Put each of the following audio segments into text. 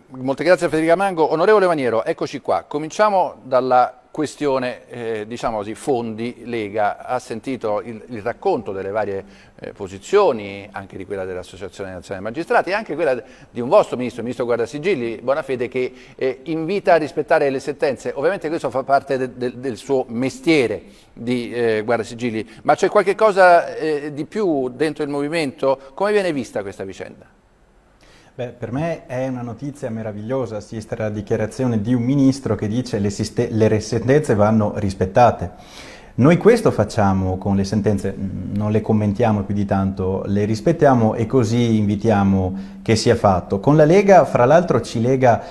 Molte grazie a Federica Mango. Onorevole Maniero, eccoci qua. Cominciamo dalla questione, diciamo così, fondi Lega. Ha sentito il racconto delle varie posizioni, anche di quella dell'Associazione Nazionale Magistrati e anche quella di un vostro ministro, il ministro Guardasigilli, Bonafede, che invita a rispettare le sentenze. Ovviamente questo fa parte del suo mestiere di Guardasigilli, ma c'è qualche cosa di più dentro il movimento? Come viene vista questa vicenda? Beh, per me è una notizia meravigliosa assistere alla dichiarazione di un ministro che dice le sentenze vanno rispettate. Noi questo facciamo con le sentenze, non le commentiamo più di tanto, le rispettiamo e così invitiamo che sia fatto. Con la Lega, fra l'altro, ci lega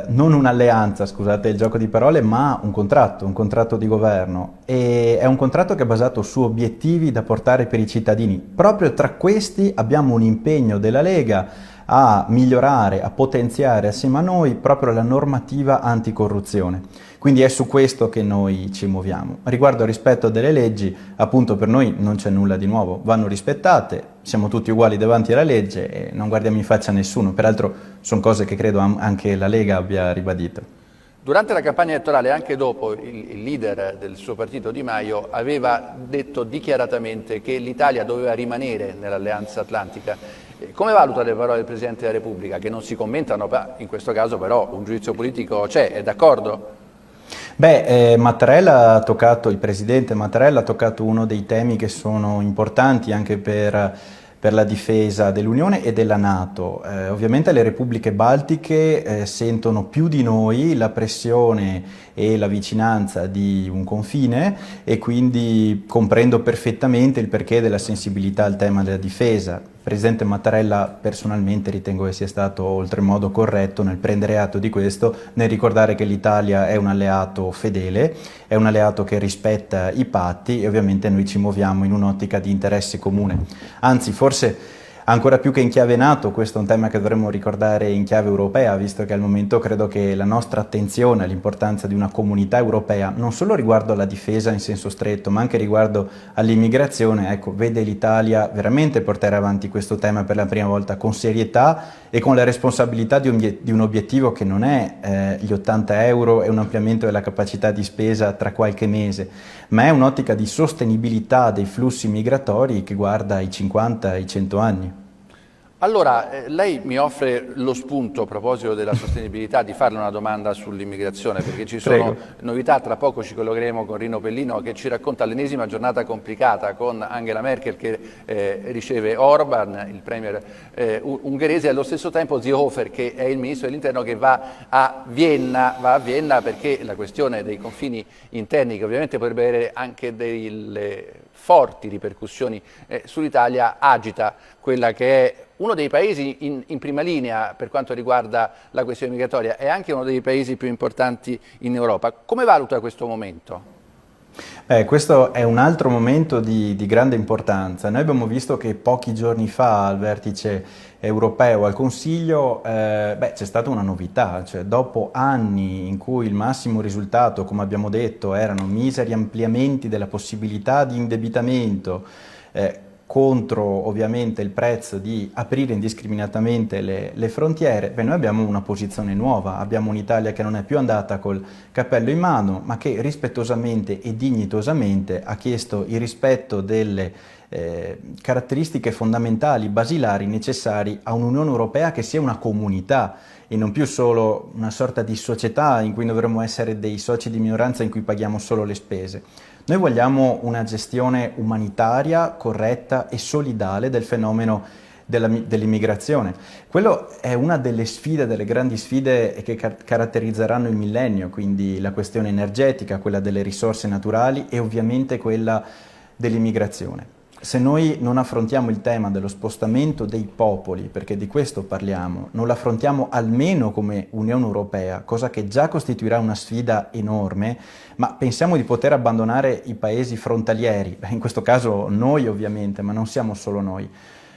non un'alleanza, scusate il gioco di parole, ma un contratto di governo. E è un contratto che è basato su obiettivi da portare per i cittadini. Proprio tra questi abbiamo un impegno della Lega a migliorare, a potenziare assieme a noi proprio la normativa anticorruzione. Quindi è su questo che noi ci muoviamo. Riguardo al rispetto delle leggi, appunto per noi non c'è nulla di nuovo, vanno rispettate, siamo tutti uguali davanti alla legge e non guardiamo in faccia a nessuno, peraltro sono cose che credo anche la Lega abbia ribadito. Durante la campagna elettorale, anche dopo, il leader del suo partito Di Maio aveva detto dichiaratamente che l'Italia doveva rimanere nell'Alleanza Atlantica. Come valuta le parole del Presidente della Repubblica, che non si commentano, in questo caso però un giudizio politico c'è, è d'accordo? Beh, il presidente Mattarella ha toccato uno dei temi che sono importanti anche per la difesa dell'Unione e della NATO. Ovviamente le repubbliche baltiche sentono più di noi la pressione e la vicinanza di un confine e quindi comprendo perfettamente il perché della sensibilità al tema della difesa. Il presidente Mattarella personalmente ritengo che sia stato oltremodo corretto nel prendere atto di questo, nel ricordare che l'Italia è un alleato fedele, è un alleato che rispetta i patti e ovviamente noi ci muoviamo in un'ottica di interesse comune. Anzi, forse ancora più che in chiave NATO, questo è un tema che dovremmo ricordare in chiave europea, visto che al momento credo che la nostra attenzione all'importanza di una comunità europea, non solo riguardo alla difesa in senso stretto, ma anche riguardo all'immigrazione, ecco, vede l'Italia veramente portare avanti questo tema per la prima volta con serietà e con la responsabilità di un obiettivo che non è gli 80 euro e un ampliamento della capacità di spesa tra qualche mese, ma è un'ottica di sostenibilità dei flussi migratori che guarda i 50 e i 100 anni. Allora, lei mi offre lo spunto a proposito della sostenibilità di farle una domanda sull'immigrazione, perché ci sono novità, tra poco ci collegheremo con Rino Pellino che ci racconta l'ennesima giornata complicata con Angela Merkel che riceve Orban, il premier ungherese, e allo stesso tempo Seehofer, che è il ministro dell'interno, che va a Vienna perché la questione dei confini interni, che ovviamente potrebbe avere anche delle forti ripercussioni sull'Italia, agita quella che è uno dei paesi in prima linea per quanto riguarda la questione migratoria e anche uno dei paesi più importanti in Europa. Come valuta questo momento? Questo è un altro momento di grande importanza. Noi abbiamo visto che pochi giorni fa al vertice europeo, al Consiglio, c'è stata una novità, cioè dopo anni in cui il massimo risultato, come abbiamo detto, erano miseri ampliamenti della possibilità di indebitamento, contro ovviamente il prezzo di aprire indiscriminatamente le frontiere, noi abbiamo una posizione nuova, abbiamo un'Italia che non è più andata col cappello in mano, ma che rispettosamente e dignitosamente ha chiesto il rispetto delle caratteristiche fondamentali, basilari, necessari a un'Unione Europea che sia una comunità e non più solo una sorta di società in cui dovremmo essere dei soci di minoranza in cui paghiamo solo le spese. Noi vogliamo una gestione umanitaria, corretta e solidale del fenomeno dell'immigrazione. Quello è una delle sfide, delle grandi sfide che caratterizzeranno il millennio, quindi la questione energetica, quella delle risorse naturali e ovviamente quella dell'immigrazione. Se noi non affrontiamo il tema dello spostamento dei popoli, perché di questo parliamo, non lo affrontiamo almeno come Unione Europea, cosa che già costituirà una sfida enorme, ma pensiamo di poter abbandonare i paesi frontalieri, in questo caso noi ovviamente, ma non siamo solo noi.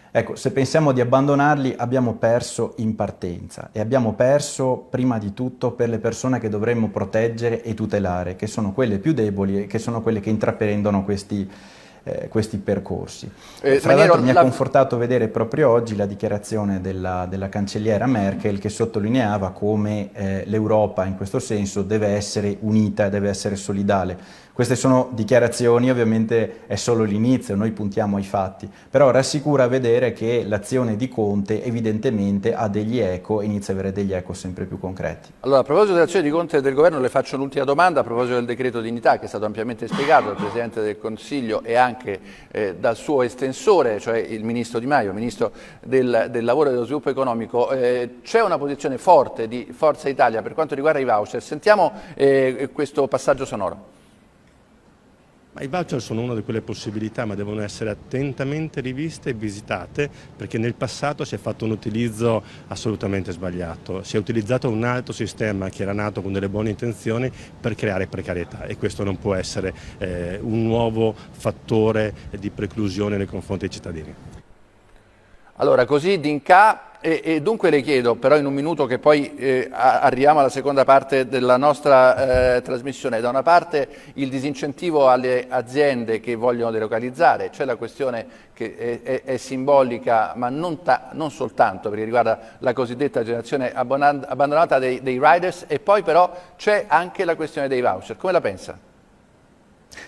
Ecco, se pensiamo di abbandonarli abbiamo perso in partenza e abbiamo perso prima di tutto per le persone che dovremmo proteggere e tutelare, che sono quelle più deboli e che sono quelle che intraprendono questi questi percorsi. Fra Maniero, l'altro mi ha confortato vedere proprio oggi la dichiarazione della cancelliera Merkel, che sottolineava come l'Europa in questo senso deve essere unita, deve essere solidale. Queste sono dichiarazioni, ovviamente è solo l'inizio, noi puntiamo ai fatti, però rassicura vedere che l'azione di Conte evidentemente ha degli eco e inizia a avere degli eco sempre più concreti. Allora, a proposito dell'azione di Conte e del governo, le faccio l'ultima domanda a proposito del decreto dignità, che è stato ampiamente spiegato dal Presidente del Consiglio e anche dal suo estensore, cioè il Ministro Di Maio, Ministro del Lavoro e dello Sviluppo Economico. C'è una posizione forte di Forza Italia per quanto riguarda i voucher. Sentiamo questo passaggio sonoro. Ma i voucher sono una di quelle possibilità, ma devono essere attentamente riviste e visitate, perché nel passato si è fatto un utilizzo assolutamente sbagliato. Si è utilizzato un altro sistema che era nato con delle buone intenzioni per creare precarietà, e questo non può essere un nuovo fattore di preclusione nei confronti dei cittadini. Allora, così D'Incà, e dunque le chiedo, però in un minuto che poi arriviamo alla seconda parte della nostra trasmissione, da una parte il disincentivo alle aziende che vogliono delocalizzare, c'è la questione che è simbolica ma non soltanto perché riguarda la cosiddetta generazione abbandonata dei riders, e poi però c'è anche la questione dei voucher. Come la pensa?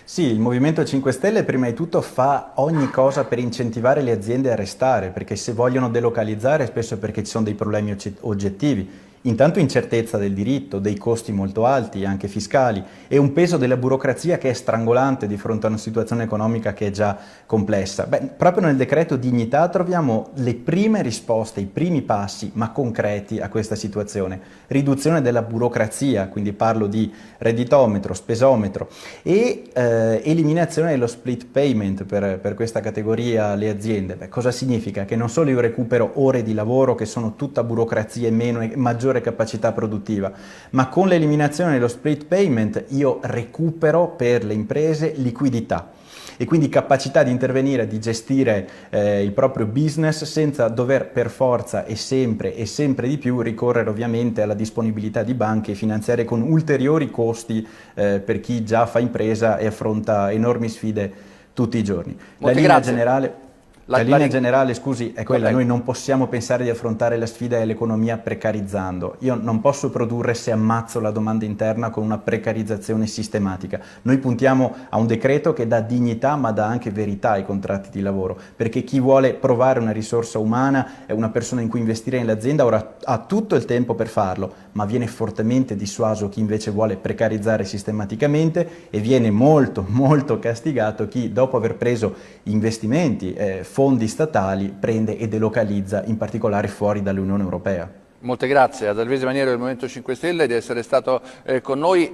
Sì, il Movimento 5 Stelle prima di tutto fa ogni cosa per incentivare le aziende a restare, perché se vogliono delocalizzare spesso è perché ci sono dei problemi oggettivi. Intanto incertezza del diritto, dei costi molto alti, anche fiscali, e un peso della burocrazia che è strangolante di fronte a una situazione economica che è già complessa. Proprio nel decreto dignità troviamo le prime risposte, i primi passi, ma concreti a questa situazione. Riduzione della burocrazia, quindi parlo di redditometro, spesometro, e eliminazione dello split payment per questa categoria le aziende. Cosa significa? Che non solo io recupero ore di lavoro che sono tutta burocrazia e meno e maggiore capacità produttiva, ma con l'eliminazione dello split payment io recupero per le imprese liquidità e quindi capacità di intervenire, di gestire il proprio business senza dover per forza e sempre di più ricorrere ovviamente alla disponibilità di banche finanziarie con ulteriori costi per chi già fa impresa e affronta enormi sfide tutti i giorni. La linea generale, scusi, è quella: noi non possiamo pensare di affrontare la sfida dell'economia precarizzando. Io non posso produrre se ammazzo la domanda interna con una precarizzazione sistematica. Noi puntiamo a un decreto che dà dignità ma dà anche verità ai contratti di lavoro, perché chi vuole provare una risorsa umana, una persona in cui investire nell'azienda, ora ha tutto il tempo per farlo, ma viene fortemente dissuaso chi invece vuole precarizzare sistematicamente, e viene molto castigato chi, dopo aver preso investimenti, fondi statali, prende e delocalizza, in particolare fuori dall'Unione Europea. Molte grazie ad Alvise Maniero del Movimento 5 Stelle di essere stato con noi.